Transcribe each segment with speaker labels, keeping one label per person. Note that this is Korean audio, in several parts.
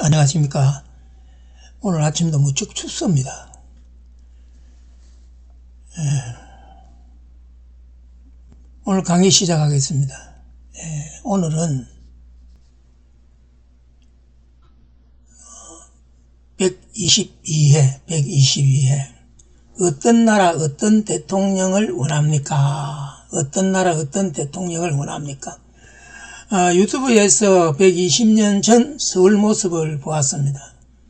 Speaker 1: 안녕하십니까. 오늘 아침도 무척 춥습니다. 오늘 강의 시작하겠습니다. 오늘은 122회 어떤 나라 어떤 대통령을 원합니까? 어떤 나라 어떤 대통령을 원합니까? 유튜브에서 120년 전 서울 모습을 보았습니다.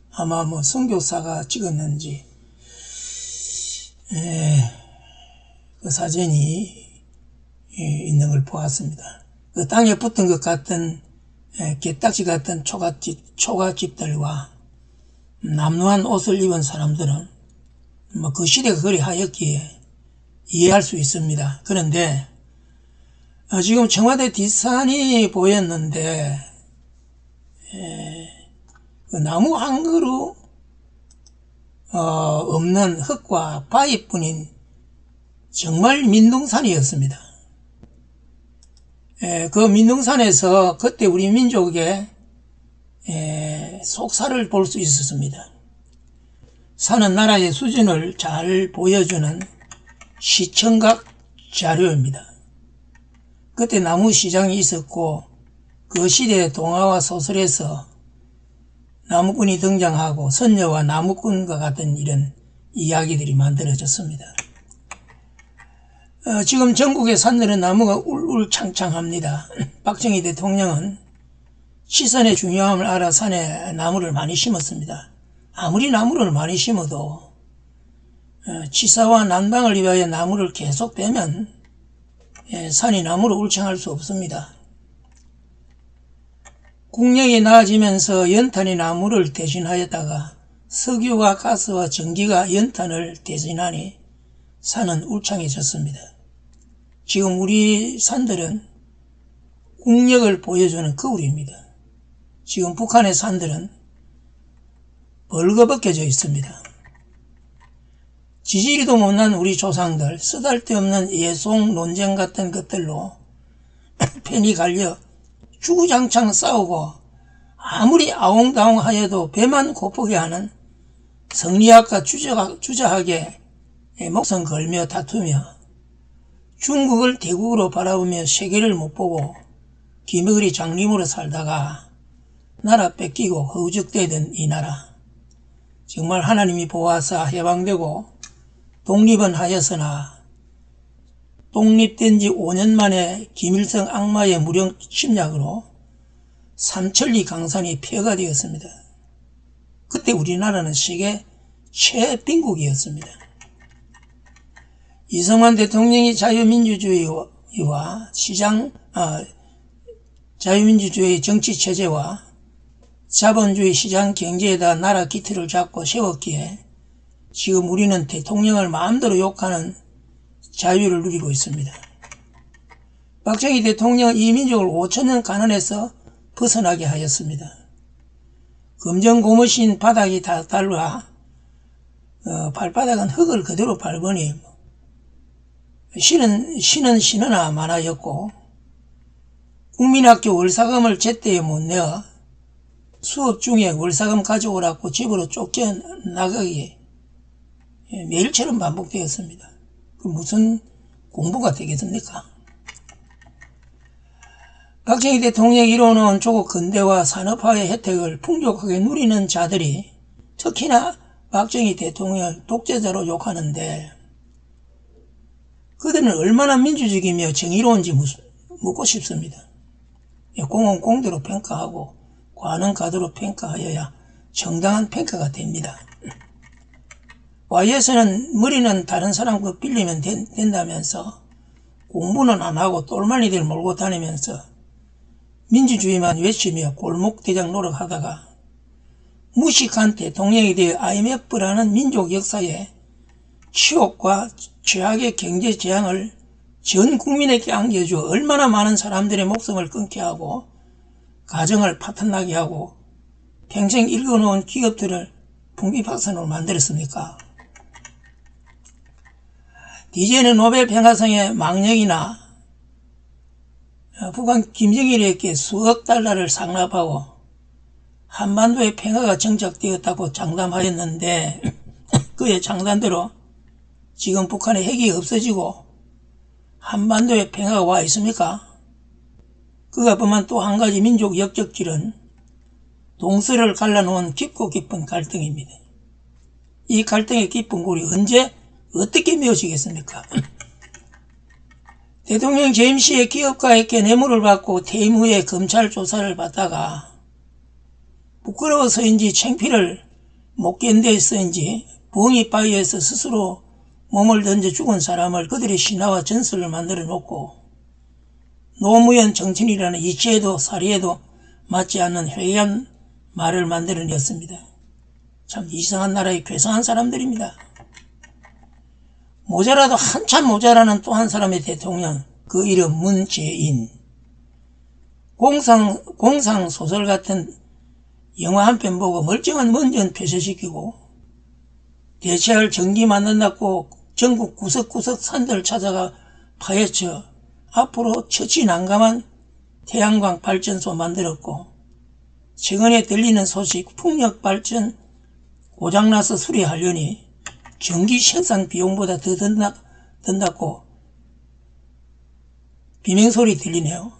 Speaker 1: 아마 선교사가 찍었는지 그 사진이 있는 걸 보았습니다. 그 땅에 붙은 것 같은 게딱지 같은 초가집들과 남루한 옷을 입은 사람들은 그 시대가 그리 하였기에 이해할 수 있습니다. 그런데 지금 청와대 뒷산이 보였는데 그 나무 한 그루 없는 흙과 바위뿐인 정말 민둥산이었습니다. 그 민둥산에서 그때 우리 민족의 속살을 볼 수 있었습니다. 사는 나라의 수준을 잘 보여주는 시청각 자료입니다. 그때 나무시장이 있었고 그 시대의 동화와 소설에서 나무꾼이 등장하고 선녀와 나무꾼과 같은 이런 이야기들이 만들어졌습니다. 지금 전국의 산들은 나무가 울울창창합니다. 박정희 대통령은 치선의 중요함을 알아 산에 나무를 많이 심었습니다. 아무리 나무를 많이 심어도 치사와 난방을 위하여 나무를 계속 베면 산이 나무로 울창할 수 없습니다. 국력이 나아지면서 연탄이 나무를 대신하였다가 석유와 가스와 전기가 연탄을 대신하니 산은 울창해졌습니다. 지금 우리 산들은 국력을 보여주는 거울입니다. 지금 북한의 산들은 벌거벗겨져 있습니다. 지지리도 못난 우리 조상들, 쓰잘데없는 예송 논쟁 같은 것들로 펜이 갈려 주구장창 싸우고 아무리 아웅다웅하여도 배만 고프게 하는 성리학과 주저하게 목성 걸며 다투며 중국을 대국으로 바라보며 세계를 못 보고 기머리 장님으로 살다가 나라 뺏기고 허우적대던 이 나라, 정말 하나님이 보아사 해방되고 독립은 하였으나 독립된 지 5년 만에 김일성 악마의 무력 침략으로 삼천리 강산이 폐허가 되었습니다. 그때 우리나라는 세계 최빈국이었습니다. 이승만 대통령이 자유민주주의의 정치체제와 자본주의 시장 경제에다 나라 기틀을 잡고 세웠기에 지금 우리는 대통령을 마음대로 욕하는 자유를 누리고 있습니다. 박정희 대통령은 이 민족을 5천년 가난에서 벗어나게 하였습니다. 검정고무신 바닥이 다 달라 발바닥은 흙을 그대로 밟으니 신은 신으나 많아졌고 국민학교 월사금을 제때에 못 내어 수업 중에 월사금 가져오라고 집으로 쫓겨나가기에 매일처럼 반복되었습니다. 그 무슨 공부가 되겠습니까? 박정희 대통령이 이뤄놓은 조국 근대화 산업화의 혜택을 풍족하게 누리는 자들이 특히나 박정희 대통령을 독재자로 욕하는데 그들은 얼마나 민주적이며 정의로운지 묻고 싶습니다. 공은 공대로 평가하고 과는 과대로 평가하여야 정당한 평가가 됩니다. YS는 머리는 다른 사람과 빌리면 된다면서 공부는 안 하고 똘마니들 몰고 다니면서 민주주의만 외치며 골목대장 노력하다가 무식한 대통령이 되어 IMF라는 민족 역사에 치욕과 최악의 경제 재앙을 전 국민에게 안겨주어 얼마나 많은 사람들의 목숨을 끊게 하고 가정을 파탄나게 하고 평생 일궈놓은 기업들을 풍비박산으로 만들었습니까? DJ는 노벨 평화상의 망령이나 북한 김정일에게 수억 달러를 상납하고 한반도에 평화가 정착되었다고 장담하였는데 그의 장담대로 지금 북한의 핵이 없어지고 한반도에 평화가 와 있습니까? 그가 범한 또 한 가지 민족 역적질은 동서를 갈라놓은 깊고 깊은 갈등입니다. 이 갈등의 깊은 골이 언제 어떻게 메워지겠습니까? 대통령 재임 시에 기업가에게 뇌물을 받고 퇴임 후에 검찰 조사를 받다가 부끄러워서인지 창피를 못 견뎌서인지 부엉이 바위에서 스스로 몸을 던져 죽은 사람을 그들의 신화와 전설을 만들어 놓고 노무현 정신이라는 이치에도 사리에도 맞지 않는 회의한 말을 만들어냈습니다. 참 이상한 나라의 괴상한 사람들입니다. 모자라도 한참 모자라는 또 한 사람의 대통령, 그 이름 문재인. 공상 소설 같은 영화 한 편 보고 멀쩡한 먼지는 폐쇄시키고 대체할 전기 만든다고 전국 구석구석 산들 찾아가 파헤쳐 앞으로 처치난감한 태양광 발전소 만들었고 최근에 들리는 소식 풍력 발전 고장나서 수리하려니 전기 생산 비용보다 더 든다고 비명소리 들리네요.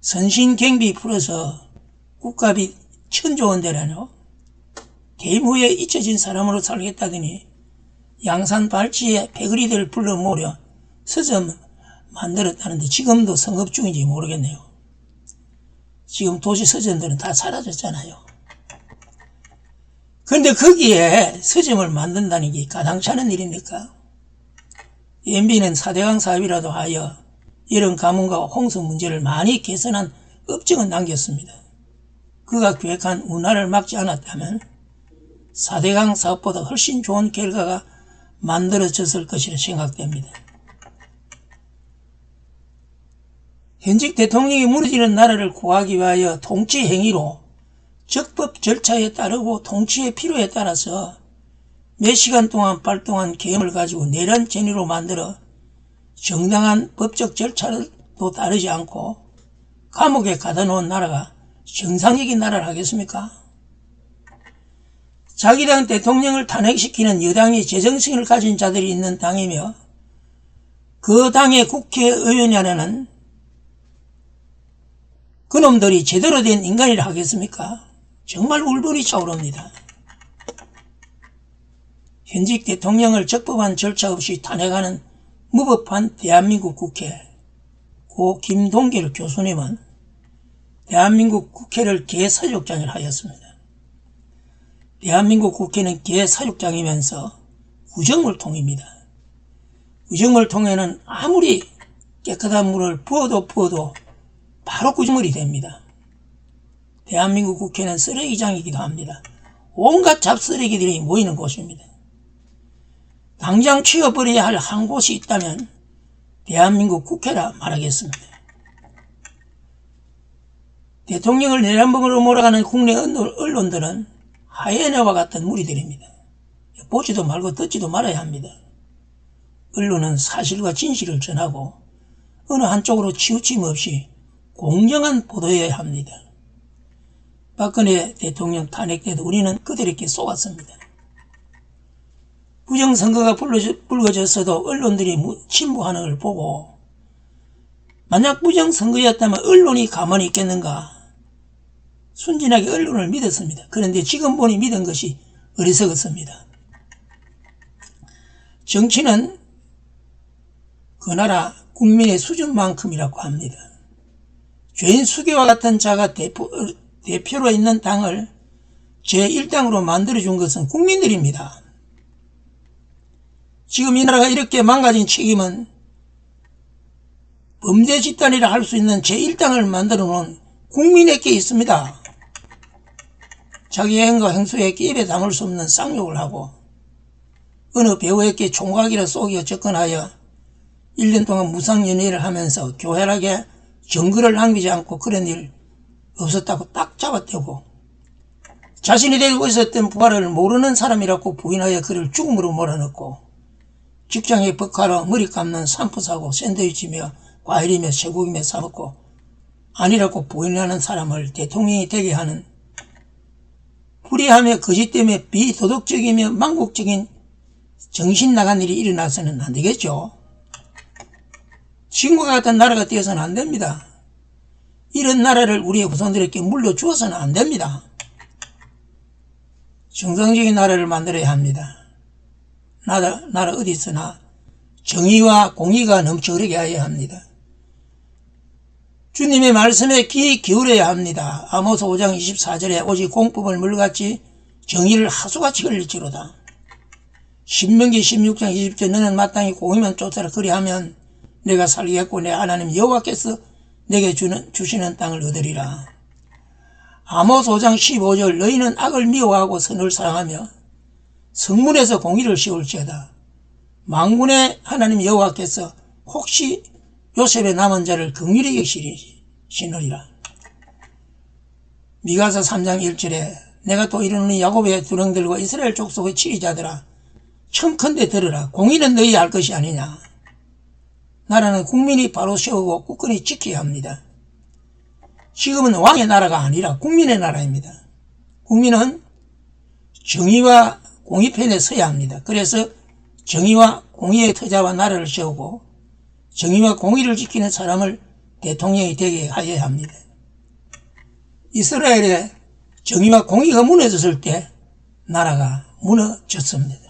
Speaker 1: 선신경비 풀어서 국가비 1,000조 원대라뇨. 퇴임 후에 잊혀진 사람으로 살겠다더니 양산 발치에 패거리들 불러 모으려 서점 만들었다는데 지금도 성업 중인지 모르겠네요. 지금 도시 서점들은 다 사라졌잖아요. 그런데 거기에 서점을 만든다는 게 가당찮은 일입니까? MB는 4대강 사업이라도 하여 이런 가뭄과 홍수 문제를 많이 개선한 업적은 남겼습니다. 그가 계획한 운하를 막지 않았다면 4대강 사업보다 훨씬 좋은 결과가 만들어졌을 것이라 생각됩니다. 현직 대통령이 무너지는 나라를 구하기 위하여 통치 행위로 적법 절차에 따르고 통치의 필요에 따라서 몇 시간 동안 발동한 계엄을 가지고 내란 전의로 만들어 정당한 법적 절차도 따르지 않고 감옥에 가다 놓은 나라가 정상적인 나라를 하겠습니까? 자기 당 대통령을 탄핵시키는 여당이 제정신을 가진 자들이 있는 당이며 그 당의 국회의원이라는 그놈들이 제대로 된 인간이라 하겠습니까? 정말 울분이 차오릅니다. 현직 대통령을 적법한 절차 없이 탄핵하는 무법한 대한민국 국회, 고 김동길 교수님은 대한민국 국회를 개사육장을 하였습니다. 대한민국 국회는 개사육장이면서 구정물통입니다. 구정물통에는 아무리 깨끗한 물을 부어도 바로 구정물이 됩니다. 대한민국 국회는 쓰레기장이기도 합니다. 온갖 잡쓰레기들이 모이는 곳입니다. 당장 치워버려야 할 한 곳이 있다면 대한민국 국회라 말하겠습니다. 대통령을 내란범으로 몰아가는 국내 언론들은 하이에나와 같은 무리들입니다. 보지도 말고 듣지도 말아야 합니다. 언론은 사실과 진실을 전하고 어느 한쪽으로 치우침 없이 공정한 보도해야 합니다. 박근혜 대통령 탄핵 때도 우리는 그들에게 속았습니다. 부정선거가 불거졌어도 언론들이 침묵하는 걸 보고 만약 부정선거였다면 언론이 가만히 있겠는가? 순진하게 언론을 믿었습니다. 그런데 지금 보니 믿은 것이 어리석었습니다. 정치는 그 나라 국민의 수준만큼이라고 합니다. 죄인 수계와 같은 자가 대표로 있는 당을 제1당으로 만들어준 것은 국민들입니다. 지금 이 나라가 이렇게 망가진 책임은 범죄 집단이라 할 수 있는 제1당을 만들어 놓은 국민에게 있습니다. 자기 행과 행수에게 입에 담을 수 없는 쌍욕을 하고 어느 배우에게 총각이라 속여 접근하여 1년 동안 무상연애를 하면서 교활하게 정글을 남기지 않고 그런 일 없었다고 딱 잡아떼고 자신이 데리고 있었던 부하를 모르는 사람이라고 부인하여 그를 죽음으로 몰아넣고 직장에 버카로 머리 감는 산푸 사고 샌드위치며 과일이며 쇠고기며 사먹고 아니라고 부인하는 사람을 대통령이 되게 하는 불의하며 거짓 때문에 비도덕적이며 망국적인 정신 나간 일이 일어나서는 안 되겠죠. 지금과 같은 나라가 되어서는 안 됩니다. 이런 나라를 우리의 후손들에게 물려주어서는 안 됩니다. 정상적인 나라를 만들어야 합니다. 나라 어디 있으나 정의와 공의가 넘쳐 흐르게 하여야 합니다. 주님의 말씀에 귀 기울여야 합니다. 아모스 5장 24절에 오직 공법을 물같이 정의를 하수같이 흘릴지로다. 신명기 16장 20절 너는 마땅히 공의만 쫓아라 그리하면 내가 살겠고 내 하나님 여호와께서 내게 주시는 땅을 얻으리라. 아모스 5장 15절 너희는 악을 미워하고 선을 사랑하며 성문에서 공의를 씌울지어다. 만군의 하나님 여호와께서 혹시 요셉의 남은 자를 긍휼히 여기시느니라. 미가서 3장 1절에 내가 또 이르노니 야곱의 두령들과 이스라엘 족속의 치리자들아 청컨대 들으라. 공의는 너희 할 것이 아니냐. 나라는 국민이 바로 세우고 굳건히 지켜야 합니다. 지금은 왕의 나라가 아니라 국민의 나라입니다. 국민은 정의와 공의 편에 서야 합니다. 그래서 정의와 공의의 터자와 나라를 세우고 정의와 공의를 지키는 사람을 대통령이 되게 하여야 합니다. 이스라엘의 정의와 공의가 무너졌을 때 나라가 무너졌습니다.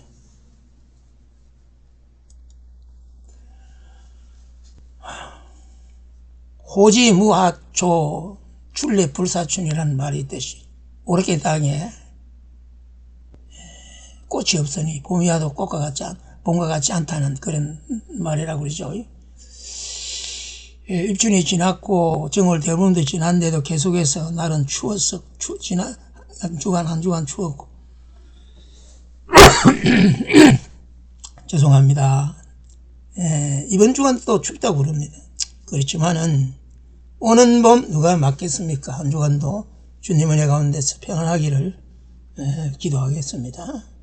Speaker 1: 호지무하초 출래불사춘이라는 말이 있듯이 오르게 땅에 꽃이 없으니 봄이 와도 봄과 같지 않다는 그런 말이라고 그러죠. 입춘이 지났고 정월 대부분도 지났는데도 계속해서 날은 추웠어. 한 주간 추웠고 죄송합니다. 이번 주간 또 춥다고 그럽니다. 그렇지만은 오는 봄 누가 맞겠습니까? 한 주간도 주님 은혜 가운데서 평안하기를 기도하겠습니다.